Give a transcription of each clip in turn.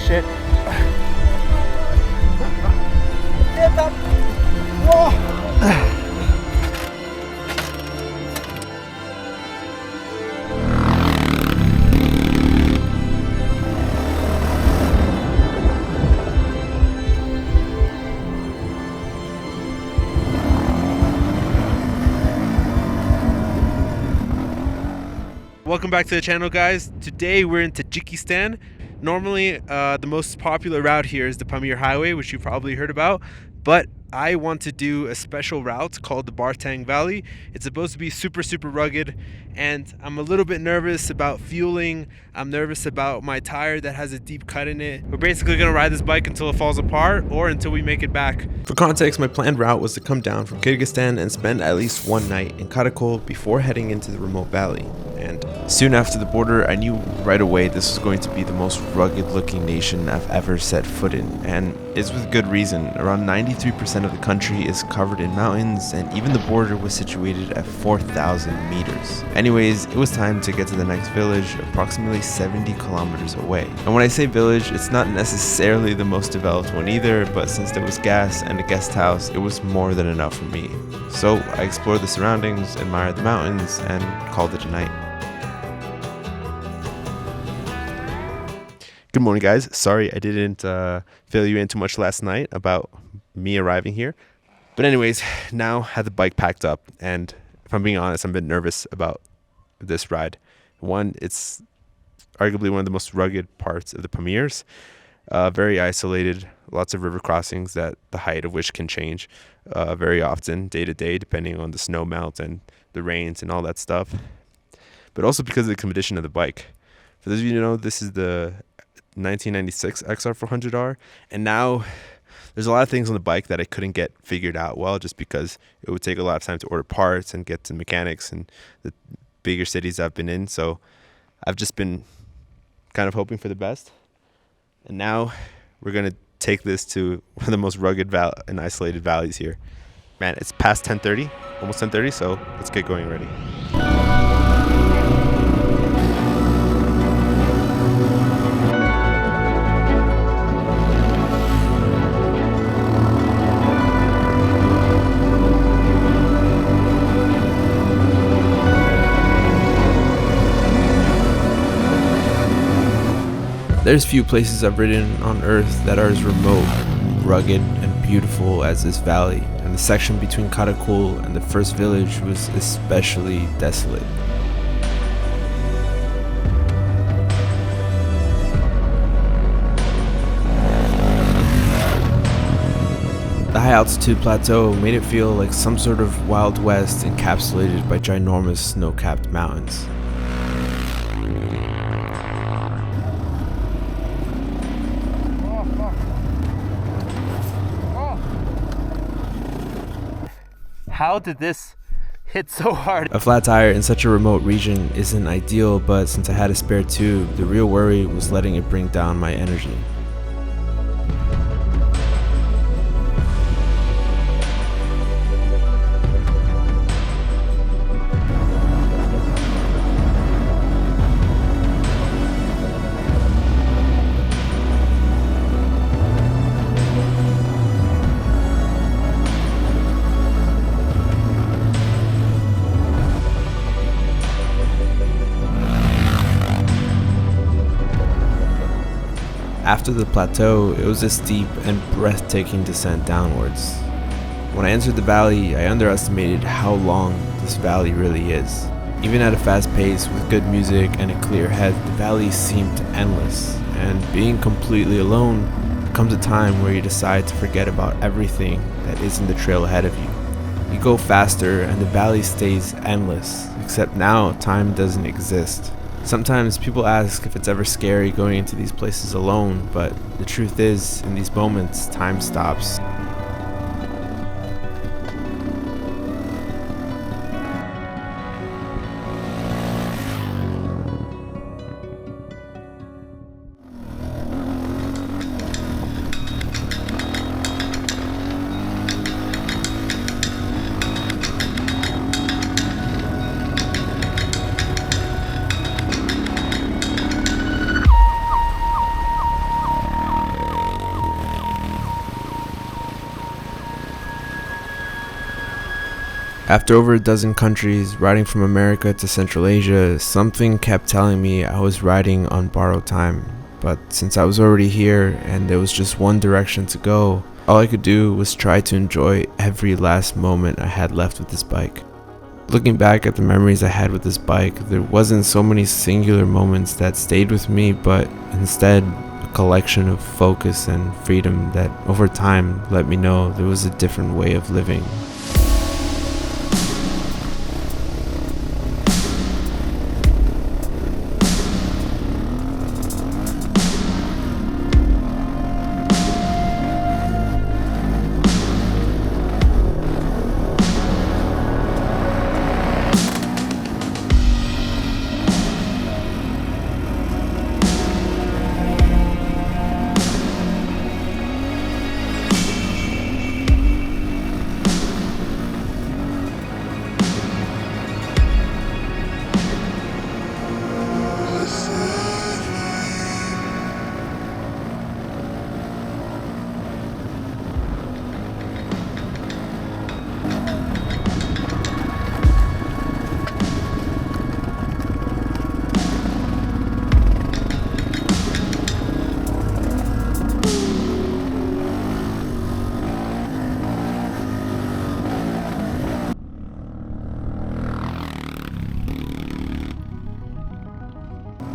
shit. Get up. Whoa. Welcome back to the channel, guys. Today we're in Tajikistan. Normally the most popular route here is the Pamir Highway, which you probably heard about, but I want to do a special route called the Bartang Valley. It's supposed to be super rugged, and I'm a little bit nervous about fueling. I'm nervous about my tire that has a deep cut in it. We're basically gonna ride this bike until it falls apart or until we make it back. For context, my planned route was to come down from Kyrgyzstan and spend at least one night in Karakol before heading into the remote valley. And soon after the border, I knew right away this was going to be the most rugged looking nation I've ever set foot in, and it's with good reason. Around 93% of the country is covered in mountains, and even the border was situated at 4,000 meters. Anyways, it was time to get to the next village, approximately 70 kilometers away. And when I say village, it's not necessarily the most developed one either, but since there was gas and a guest house, it was more than enough for me. So I explored the surroundings, admired the mountains, and called it a night. Good morning, guys. Sorry I didn't fill you in too much last night about me arriving here. But anyways, now had the bike packed up, and if I'm being honest, I'm a bit nervous about this ride. One, it's arguably one of the most rugged parts of the Pamirs. Very isolated, lots of river crossings that the height of which can change very often, day to day, depending on the snow melt and the rains and all that stuff. But also because of the condition of the bike. For those of you who know, this is the 1996 xr400r, and now there's a lot of things on the bike that I couldn't get figured out well, just because it would take a lot of time to order parts and get to mechanics and the bigger cities I've been in. So I've just been kind of hoping for the best, and now we're gonna take this to one of the most rugged and isolated valleys here. Man, it's past 10:30, almost 10:30, so let's get going already. There's few places I've ridden on Earth that are as remote, rugged, and beautiful as this valley, and the section between Karakol and the first village was especially desolate. The high altitude plateau made it feel like some sort of Wild West encapsulated by ginormous snow-capped mountains. How did this hit so hard? A flat tire in such a remote region isn't ideal, but since I had a spare tube, the real worry was letting it bring down my energy. After the plateau, it was a steep and breathtaking descent downwards. When I entered the valley, I underestimated how long this valley really is. Even at a fast pace with good music and a clear head, the valley seemed endless, and being completely alone comes a time where you decide to forget about everything that isn't the trail ahead of you. You go faster and the valley stays endless, except now time doesn't exist. Sometimes people ask if it's ever scary going into these places alone, but the truth is, in these moments, time stops. After over a dozen countries, riding from America to Central Asia, something kept telling me I was riding on borrowed time. But since I was already here and there was just one direction to go, all I could do was try to enjoy every last moment I had left with this bike. Looking back at the memories I had with this bike, there wasn't so many singular moments that stayed with me, but instead a collection of focus and freedom that over time let me know there was a different way of living.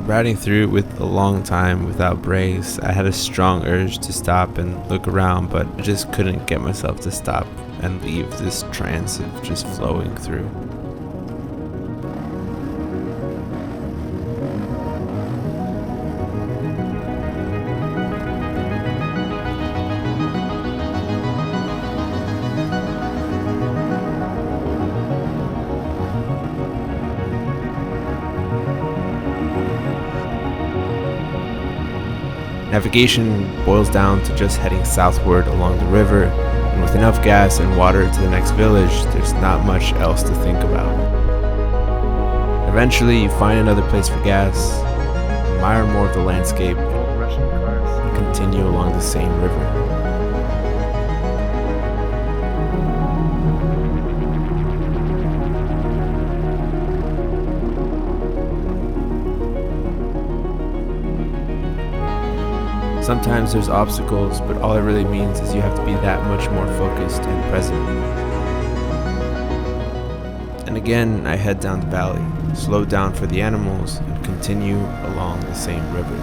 Riding through it with a long time without breaks, I had a strong urge to stop and look around, but I just couldn't get myself to stop and leave this trance of just flowing through. Navigation boils down to just heading southward along the river, and with enough gas and water to the next village, there's not much else to think about. Eventually, you find another place for gas, admire more of the landscape, and continue along the same river. Sometimes there's obstacles, but all it really means is you have to be that much more focused and present. And again, I head down the valley, slow down for the animals, and continue along the same river.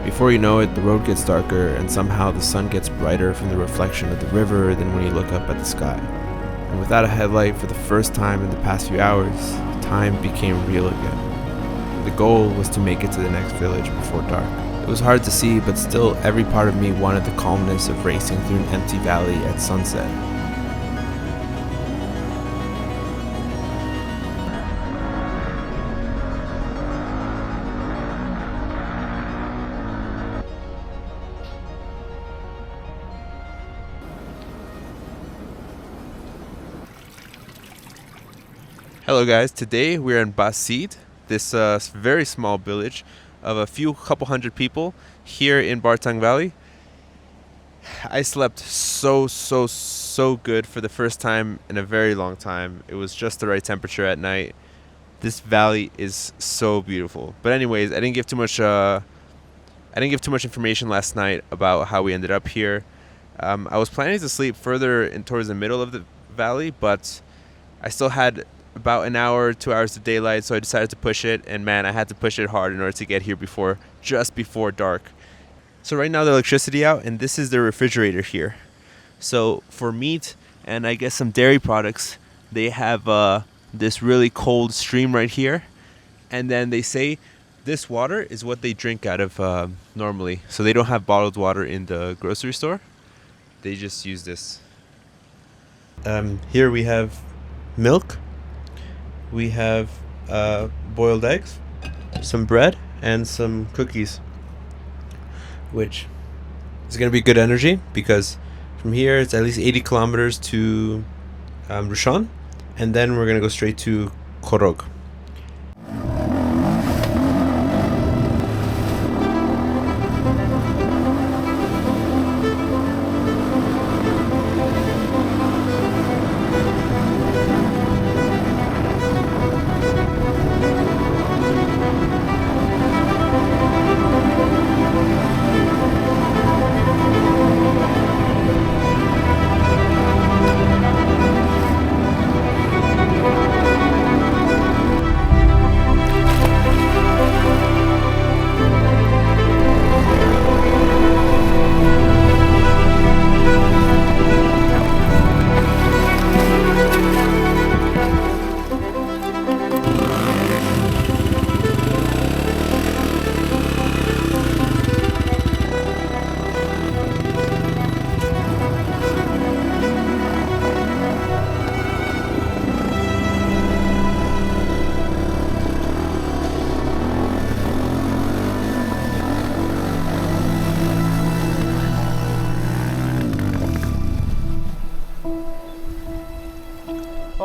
Before you know it, the road gets darker, and somehow the sun gets brighter from the reflection of the river than when you look up at the sky. And without a headlight for the first time in the past few hours, time became real again. The goal was to make it to the next village before dark. It was hard to see, but still every part of me wanted the calmness of racing through an empty valley at sunset. Hello guys, today we're in Basid, this very small village of a couple hundred people here in Bartang Valley. I slept so good for the first time in a very long time. It was just the right temperature at night. This valley is so beautiful. But anyways, I didn't give too much information last night about how we ended up here. I was planning to sleep further towards the middle of the valley, but I still had about an hour, 2 hours of daylight, so I decided to push it, and man, I had to push it hard in order to get here just before dark. So right now the electricity out, and this is the refrigerator here. So for meat and I guess some dairy products, they have this really cold stream right here, and then they say this water is what they drink out of normally. So they don't have bottled water in the grocery store. They just use this. Here we have milk. We have boiled eggs, some bread, and some cookies, which is going to be good energy because from here it's at least 80 kilometers to Rushan, and then we're going to go straight to Korog.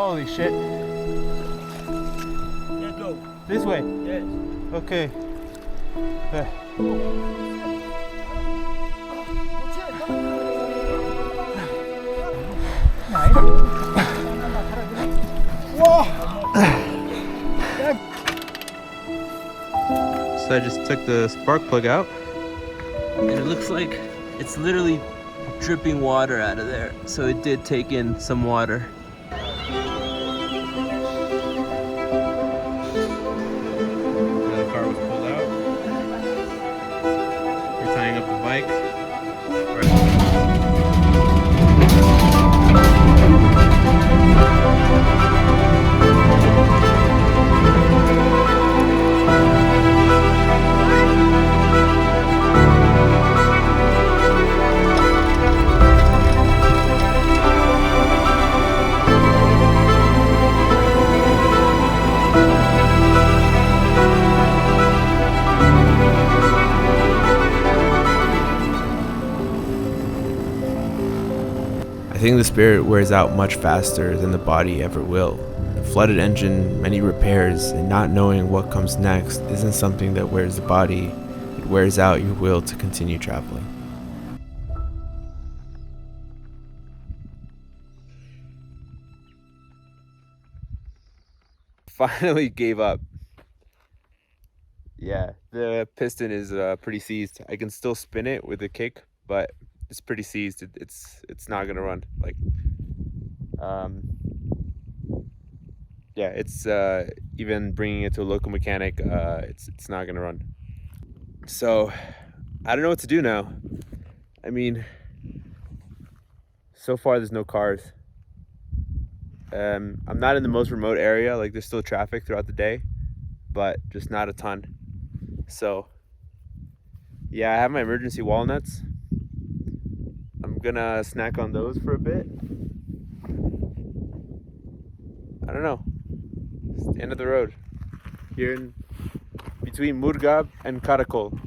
Holy shit. Let's go. This way. Yes. Okay. So I just took the spark plug out. And it looks like it's literally dripping water out of there. So it did take in some water. The car was pulled out. We're tying up the bike. I think the spirit wears out much faster than the body ever will. A flooded engine, many repairs, and not knowing what comes next isn't something that wears the body, it wears out your will to continue traveling. Finally gave up. Yeah, the piston is pretty seized. I can still spin it with a kick, but it's pretty seized. It's not gonna run. Like, yeah, it's even bringing it to a local mechanic. It's not gonna run. So I don't know what to do now. I mean, so far there's no cars. I'm not in the most remote area. Like, there's still traffic throughout the day, but just not a ton. So yeah, I have my emergency walnuts. I'm gonna snack on those for a bit. I don't know. It's the end of the road here in between Murgab and Karakol.